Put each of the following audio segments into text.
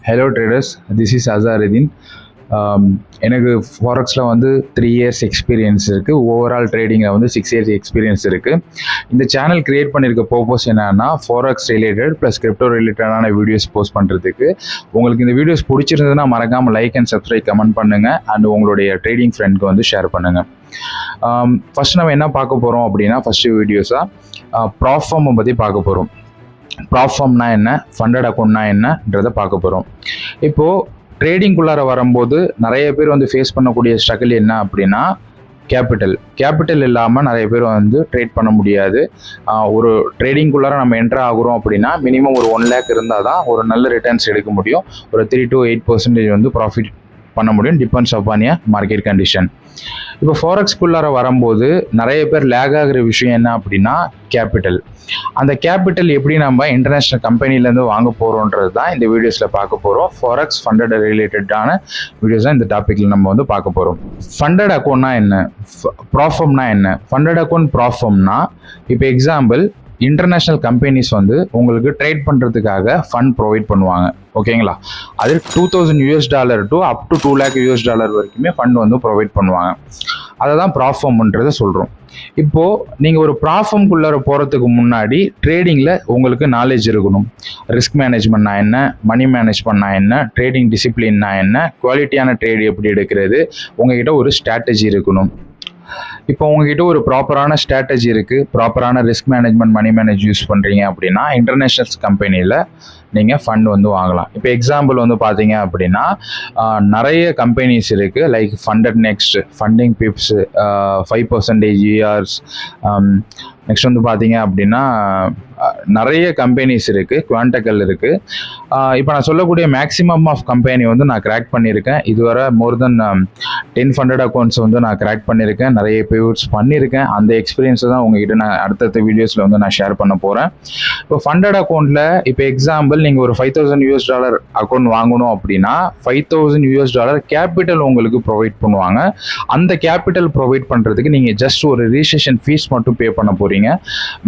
Hello traders, this is Azaruddin. எனக்கு ஃபாரெக்ஸில் வந்து 3 years experience இருக்குது. ஓவரால் ட்ரேடிங்கில் வந்து 6 years எக்ஸ்பீரியன்ஸ் இருக்குது. இந்த சேனல் க்ரியேட் பண்ணியிருக்க பர்பஸ் என்னன்னா ஃபாரெக்ஸ் ரிலேட்டட் ப்ளஸ் கிரிப்டோ ரிலேட்டடான வீடியோஸ் போஸ்ட் பண்ணுறதுக்கு. உங்களுக்கு இந்த வீடியோஸ் பிடிச்சிருந்ததுன்னா மறக்காமல் லைக் அண்ட் சப்ஸ்கிரைப் கமெண்ட் பண்ணுங்கள் அண்ட் உங்களுடைய ட்ரேடிங் ஃப்ரெண்ட்க்கு வந்து ஷேர் பண்ணுங்கள். ஃபஸ்ட் நம்ம என்ன பார்க்க போகிறோம் அப்படின்னா ஃபஸ்ட்டு வீடியோஸாக ப்ராஃபார்மை பற்றி பார்க்க போகிறோம். ப்ராஃபார்ம்னா என்ன, ஃபண்டட் அக்கௌண்ட்னா என்னன்றதை பார்க்க போகிறோம். இப்போது ட்ரேடிங்குள்ளார வரும்போது நிறைய பேர் வந்து ஃபேஸ் பண்ணக்கூடிய ஸ்ட்ரகிள் என்ன அப்படின்னா கேபிட்டல் இல்லாமல் நிறைய பேர் வந்து ட்ரேட் பண்ண முடியாது. ஒரு ட்ரேடிங்குள்ளார நம்ம என்ட்ரு ஆகுறோம் அப்படின்னா மினிமம் ஒரு 1 lakh இருந்தால் தான் ஒரு நல்ல ரிட்டர்ன்ஸ் எடுக்க முடியும். ஒரு 3 to 8% வந்து ப்ராஃபிட் பண்ண முடியும், டிபெண்ட்ஸ் அப்பான் மார்க்கெட் கண்டிஷன். இப்போ ஃபாரெக்ஸ்குள்ளார வரும்போது நிறைய பேர் லேக் ஆகிற விஷயம் என்ன அப்படின்னா கேபிட்டல். அந்த கேபிட்டல் எப்படி நம்ம இன்டர்நேஷ்னல் கம்பெனிலேருந்து வாங்க போகிறோன்றது தான் இந்த வீடியோஸில் பார்க்க போகிறோம். ஃபாரெக்ஸ் ஃபண்டட் ரிலேட்டடான வீடியோஸ் தான் இந்த டாப்பிக்கில் நம்ம வந்து பார்க்க போகிறோம். ஃபண்டட் அக்கௌண்ட்னா என்ன, ப்ராஃபார்ம்னா என்ன? ஃபண்டட் அக்கௌண்ட் ப்ராஃபார்ம்னா இப்போ எக்ஸாம்பிள் இன்டர்நேஷ்னல் கம்பெனிஸ் வந்து உங்களுக்கு ட்ரேட் பண்ணுறதுக்காக ஃபண்ட் ப்ரொவைட் பண்ணுவாங்க, ஓகேங்களா? அது $2,000 டு அப் டு $2 lakh வரைக்குமே ஃபண்ட் வந்து ப்ரொவைட் பண்ணுவாங்க. அதை தான் ப்ராஃபார்ம்ன்றதை சொல்கிறோம். இப்போது நீங்கள் ஒரு ப்ராஃபார்ம்குள்ளார போகிறதுக்கு முன்னாடி ட்ரேடிங்கில் உங்களுக்கு நாலேஜ் இருக்கணும். ரிஸ்க் மேனேஜ்மெண்ட்னா என்ன, மணி மேனேஜ்மெண்ட்னா என்ன, ட்ரேடிங் டிசிப்ளின்னா என்ன, குவாலிட்டியான ட்ரேட் எப்படி எடுக்கிறது, உங்ககிட்ட ஒரு ஸ்ட்ராட்டஜி இருக்கணும். இப்போ உங்ககிட்ட ஒரு ப்ராப்பரான ஸ்ட்ராட்டஜி இருக்குது, ப்ராப்பரான risk management, money manage use பண்ணுறீங்க அப்படின்னா இன்டர்நேஷ்னல் கம்பெனியில் நீங்கள் ஃபண்ட் வந்து வாங்கலாம். இப்போ எக்ஸாம்பிள் வந்து பார்த்தீங்க அப்படின்னா நிறைய கம்பெனிஸ் இருக்குது, like funded next, funding pips, 5% ERs. Next வந்து பார்த்தீங்க அப்படின்னா நிறைய கம்பெனிஸ் இருக்குது, குவாண்டக்கல் இருக்குது. இப்போ நான் சொல்லக்கூடிய மேக்ஸிமம் ஆஃப் கம்பெனி வந்து நான் கிராக் பண்ணியிருக்கேன். இதுவரை மோர் தென் 10 ஃபண்டட் அக்கௌண்ட்ஸ் வந்து நான் கிராக் பண்ணியிருக்கேன், நிறைய பேவ்ஸ் பண்ணியிருக்கேன். அந்த எக்ஸ்பீரியன்ஸை தான் உங்ககிட்ட நான் அடுத்தடுத்த வீடியோஸில் வந்து நான் ஷேர் பண்ண போகிறேன். இப்போ ஃபண்டட் அக்கௌண்ட்டில் இப்போ எக்ஸாம்பிள் நீங்கள் ஒரு $5,000 அக்கௌண்ட் வாங்கணும் அப்படின்னா $5,000 கேபிட்டல் உங்களுக்கு ப்ரொவைட் பண்ணுவாங்க. அந்த கேபிட்டல் ப்ரொவைட் பண்ணுறதுக்கு நீங்கள் ஜஸ்ட் ஒரு ரிஜிஸ்ட்ரேஷன் ஃபீஸ் மட்டும் பே பண்ண போகிறீங்க.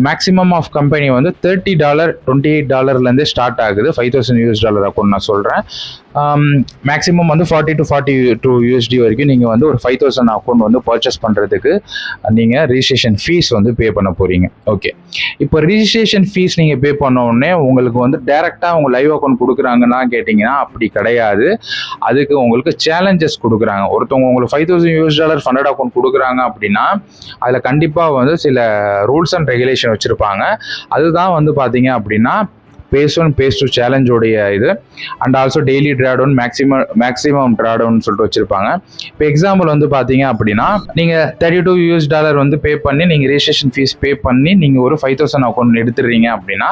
மேக்ஸிமம் ஆஃப் கம்பெனி வந்து $30, $28 ஸ்டார்ட் ஆகுது. $5,000 அக்கௌண்ட் நான் சொல்கிறேன். மேக்ஸிமம் வந்து $40 to $42 வரைக்கும் நீங்கள் வந்து ஒரு 5,000 அக்கௌண்ட் வந்து பர்ச்சேஸ் பண்ணுறதுக்கு நீங்கள் ரிஜிஸ்ட்ரேஷன் ஃபீஸ் வந்து பே பண்ண போகிறீங்க. ஓகே, இப்போ ரிஜிஸ்ட்ரேஷன் ஃபீஸ் நீங்கள் பே பண்ண உடனே உங்களுக்கு வந்து டைரெக்டாக உங்கள் லைவ் அக்கௌண்ட் கொடுக்குறாங்கன்னா கேட்டிங்கன்னா அப்படி கிடையாது. அதுக்கு உங்களுக்கு சேலஞ்சஸ் கொடுக்குறாங்க. ஒருத்தவங்க உங்களுக்கு $5,000 ஃபண்டட் அக்கௌண்ட் கொடுக்குறாங்க அப்படின்னா அதில் கண்டிப்பாக வந்து சில ரூல்ஸ் அண்ட் ரெகுலேஷன் வச்சுருப்பாங்க. அதுதான் வந்து பார்த்தீங்க அப்படின்னா பேஸ் டு சேலஞ்சோடைய இது. And also daily drawdown, maximum drawdown சொல்லிட்டு வச்சிருப்பாங்க. இப்போ எக்ஸாம்பிள் வந்து பார்த்தீங்க அப்படின்னா நீங்கள் $32 வந்து பே பண்ணி நீங்கள் ரெஜிஸ்ட்ரேஷன் ஃபீஸ் பே பண்ணி நீங்கள் ஒரு 5,000 அக்கௌண்ட் எடுத்துடுறீங்க அப்படின்னா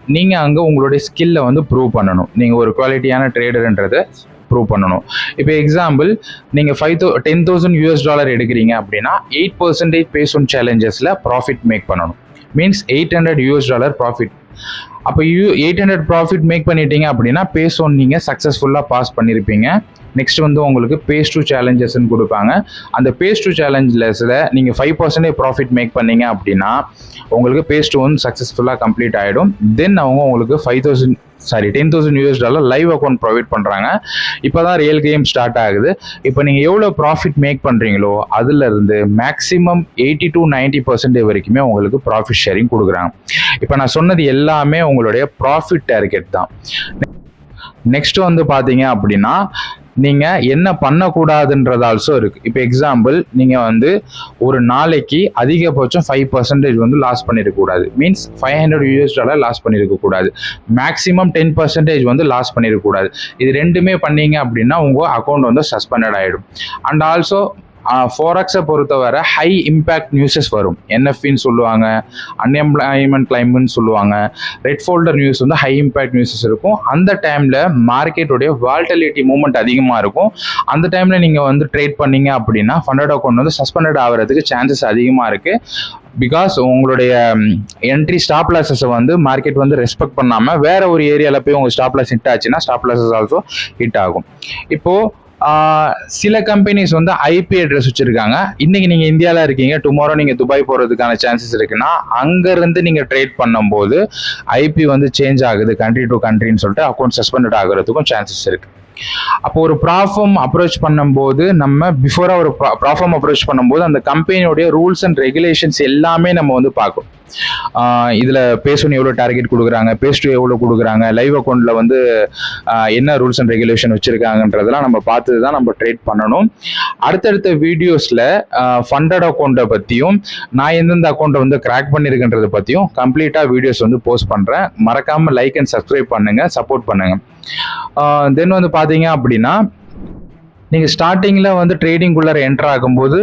நீங்கள் அங்கே உங்களுடைய ஸ்கில்லை வந்து ப்ரூவ் பண்ணணும். நீங்கள் ஒரு குவாலிட்டியான ட்ரேடர்ன்றதை ப்ரூவ் பண்ணணும். இப்போ எக்ஸாம்பிள் நீங்கள் $10,000 எடுக்கிறீங்க அப்படின்னா 8% பேஸ் ஆன் சேலஞ்சஸில் ப்ராஃபிட் மேக் பண்ணணும். Means $800 profit. அப்போ 800 ப்ராஃபிட் மேக் பண்ணிட்டீங்க அப்படின்னா பேஸ் ஒன் நீங்கள் சக்ஸஸ்ஃபுல்லாக பாஸ் பண்ணியிருப்பீங்க. நெக்ஸ்ட் வந்து உங்களுக்கு பேஸ் டூ சேலஞ்சஸ்ன்னு கொடுப்பாங்க. அந்த பேஸ் டூ சேலஞ்சஸில் நீங்கள் 5% ப்ராஃபிட் மேக் பண்ணீங்க அப்படின்னா உங்களுக்கு பேஸ் டூ வந்து சக்ஸஸ்ஃபுல்லாக கம்ப்ளீட் ஆகிடும். தென் அவங்க உங்களுக்கு $10,000 லைவ் அக்கௌண்ட் ப்ரொவைட் பண்ணுறாங்க. இப்போ தான் ரியல் கேம் ஸ்டார்ட் ஆகுது. இப்போ நீங்கள் எவ்வளோ ப்ராஃபிட் மேக் பண்ணுறீங்களோ அதுலேருந்து மேக்ஸிமம் 80 to 90% வரைக்குமே உங்களுக்கு ப்ராஃபிட் ஷேரிங் கொடுக்குறாங்க. இப்போ நான் சொன்னது எல்லாமே உங்களுடைய ப்ராஃபிட் டார்கெட் தான். நெக்ஸ்ட் வந்து பார்த்தீங்க அப்படின்னா நீங்கள் என்ன பண்ணக்கூடாதுன்றது ஆல்சோ இருக்குது. இப்போ எக்ஸாம்பிள் நீங்கள் வந்து ஒரு நாளைக்கு அதிகபட்சம் 5% வந்து லாஸ் பண்ணிடக்கூடாது. Means $500 loss பண்ணியிருக்கக்கூடாது. மேக்ஸிமம் 10% வந்து லாஸ் பண்ணிடக்கூடாது. இது ரெண்டுமே பண்ணீங்க அப்படின்னா உங்கள் அக்கௌண்ட் வந்து சஸ்பெண்டட் ஆகிடும். அண்ட் ஆல்சோ ஃபாரெக்ஸை பொறுத்தவரை ஹை இம்பேக்ட் நியூஸஸ் வரும். என்எஃப்இன்னு சொல்லுவாங்க, அன்எம்ப்ளாய்மெண்ட் கிளைம்னு சொல்லுவாங்க. ரெட் ஃபோல்டர் நியூஸ் வந்து ஹை இம்பேக்ட் நியூஸஸ் இருக்கும். அந்த டைமில் மார்க்கெட்டுடைய வால்டிலிட்டி மூவ்மெண்ட் அதிகமாக இருக்கும். அந்த டைமில் நீங்கள் வந்து ட்ரேட் பண்ணீங்க அப்படின்னா ஃபண்டட் அக்கௌண்ட் வந்து சஸ்பெண்டட் ஆகிறதுக்கு சான்சஸ் அதிகமாக இருக்குது. பிகாஸ் உங்களுடைய என்ட்ரி ஸ்டாப் லாஸஸை வந்து மார்க்கெட் வந்து ரெஸ்பெக்ட் பண்ணாமல் வேற ஒரு ஏரியாவில் போய் உங்கள் ஸ்டாப் லாஸ் ஹிட் ஆச்சுன்னா ஸ்டாப் லாஸஸ் ஆல்சோ ஹிட் ஆகும். இப்போது சில கம்பெனிஸ் வந்து ஐபி அட்ரஸ் வச்சுருக்காங்க. இன்றைக்கி நீங்கள் இந்தியாவில் இருக்கீங்க, டுமாரோ நீங்கள் துபாய் போகிறதுக்கான சான்சஸ் இருக்குன்னா அங்கேருந்து நீங்கள் ட்ரேட் பண்ணும்போது ஐபி வந்து சேஞ்ச் ஆகுது கண்ட்ரி டு கண்ட்ரின்னு சொல்லிட்டு அக்கௌண்ட் சஸ்பெண்டட் ஆகிறதுக்கும் சான்சஸ் இருக்குது. அப்போ ஒரு ப்ராஃபார்ம் அப்ரோச் பண்ணும்போது நம்ம பிஃபோராக ஒரு ப்ராஃபார்ம் அப்ரோச் பண்ணும்போது அந்த கம்பெனியோடைய ரூல்ஸ் அண்ட் ரெகுலேஷன்ஸ் எல்லாமே நம்ம வந்து பார்க்கணும். இதில் பேசணும் எவ்வளோ டார்கெட் கொடுக்குறாங்க, பேஸ்ட் எவ்வளோ கொடுக்குறாங்க, லைவ் அக்கௌண்ட்டில் வந்து என்ன ரூல்ஸ் அண்ட் ரெகுலேஷன் வச்சுருக்காங்கன்றதெல்லாம் நம்ம பார்த்து தான் நம்ம ட்ரேட் பண்ணணும். அடுத்தடுத்த வீடியோஸில் ஃபண்டட் அக்கௌண்ட்டை பற்றியும் நான் எந்தெந்த அக்கௌண்ட்டை வந்து கிராக் பண்ணியிருக்கின்றதை பற்றியும் கம்ப்ளீட்டாக வீடியோஸ் வந்து போஸ்ட் பண்ணுறேன். மறக்காமல் லைக் அண்ட் சப்ஸ்கிரைப் பண்ணுங்கள், சப்போர்ட் பண்ணுங்கள். தென் வந்து பார்த்தீங்க அப்படின்னா நீங்கள் ஸ்டார்டிங்கில் வந்து ட்ரேடிங்குள்ளார என்டர் ஆகும்போது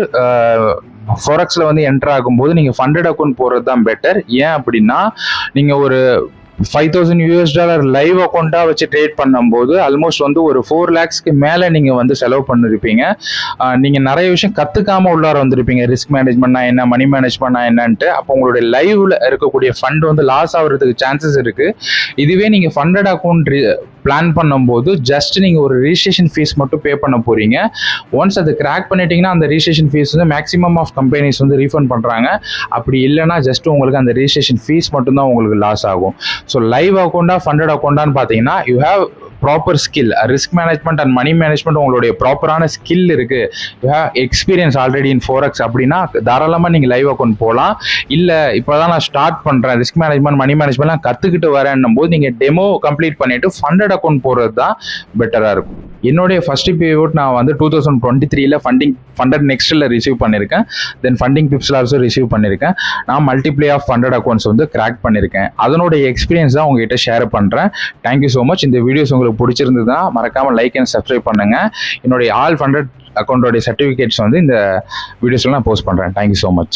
ஃபாரெக்ஸில் வந்து என்டர் ஆகும்போது நீங்கள் ஃபண்டட் அக்கௌண்ட் போகிறது தான் பெட்டர். ஏன் அப்படின்னா நீங்கள் ஒரு $5,000 லைவ் அக்கௌண்ட்டாக வச்சு ட்ரேட் பண்ணும்போது ஆல்மோஸ்ட் வந்து ஒரு 4 lakhsக்கு மேலே நீங்கள் வந்து செலவு பண்ணிருப்பீங்க. நீங்கள் நிறைய விஷயம் கற்றுக்காமல் உள்ளார வந்திருப்பீங்க. ரிஸ்க் மேனேஜ்மெண்ட்னா என்ன, மணி மேனேஜ்மெண்ட்னா என்னன்ட்டு. அப்போ உங்களுடைய லைவ்ல இருக்கக்கூடிய ஃபண்ட் வந்து லாஸ் ஆகிறதுக்கு சான்சஸ் இருக்குது. இதுவே நீங்கள் ஃபண்டட் அக்கௌண்ட் பிளான் பண்ணும்போது ஜஸ்ட் நீங்கள் ஒரு ரிஜிஸ்ட்ரேஷன் ஃபீஸ் மட்டும் பே பண்ண போகிறீங்க. ஒன்ஸ் அது கிராக் பண்ணிட்டீங்கன்னா அந்த ரிஜிஸ்ட்ரேஷன் ஃபீஸ் வந்து மேக்ஸிமம் ஆஃப் கம்பெனிஸ் வந்து ரீஃபண்ட் பண்ணுறாங்க. அப்படி இல்லைன்னா ஜஸ்ட் உங்களுக்கு அந்த ரிஜிஸ்ட்ரேஷன் ஃபீஸ் மட்டும்தான் உங்களுக்கு லாஸ் ஆகும். ஸோ லைவ் அக்கௌண்டா ஃபண்டட் அக்கௌண்டான்னு பார்த்தீங்கன்னா you have proper skill, risk management and money management உங்களுடைய ப்ராப்பரான ஸ்கில் இருக்குது, you have experience already in forex அப்படின்னா தாராளமாக நீங்கள் லைவ் அக்கௌண்ட் போகலாம். இல்லை இப்போ தான் நான் ஸ்டார்ட் பண்ணுறேன், ரிஸ்க் மேனேஜ்மெண்ட் மணி மேனேஜ்மெண்ட்லாம் கற்றுக்கிட்டு வரேன்னும் போது நீங்கள் டெமோ கம்ப்ளீட் பண்ணிவிட்டு ஃபண்டட் அக்கௌண்ட் போகிறது தான் பெட்டராக இருக்கும். என்னுடைய ஃபர்ஸ்ட் பேஅவுட் நான் வந்து 2023 ஃபண்டட் நெக்ஸ்ட்டில் ரிசீவ் பண்ணியிருக்கேன். தென் ஃபண்டிங் டிப்ஸில் ஆல்சோ ரிசீவ் பண்ணியிருக்கேன். நான் மல்டிப்ளே ஆஃப் ஃபண்டட் அக்கௌண்ட்ஸ் வந்து கிராக் பண்ணியிருக்கேன். அதனுடைய எக்ஸ்பீரியன்ஸ் தான் உங்ககிட்ட ஷேர் பண்ணுறேன். Thank you so much. இந்த வீடியோஸ் உங்களுக்கு பிடிச்சிருந்ததுன்னா மறக்காமல் லைக் அண்ட் சப்ஸ்கிரைப் பண்ணுங்கள். என்னுடைய ஆல் ஃபண்டட் அக்கௌண்ட்டோடைய சர்டிஃபிகேட்ஸ் வந்து இந்த வீடியோஸில் நான் போஸ்ட் பண்ணுறேன். Thank you so much.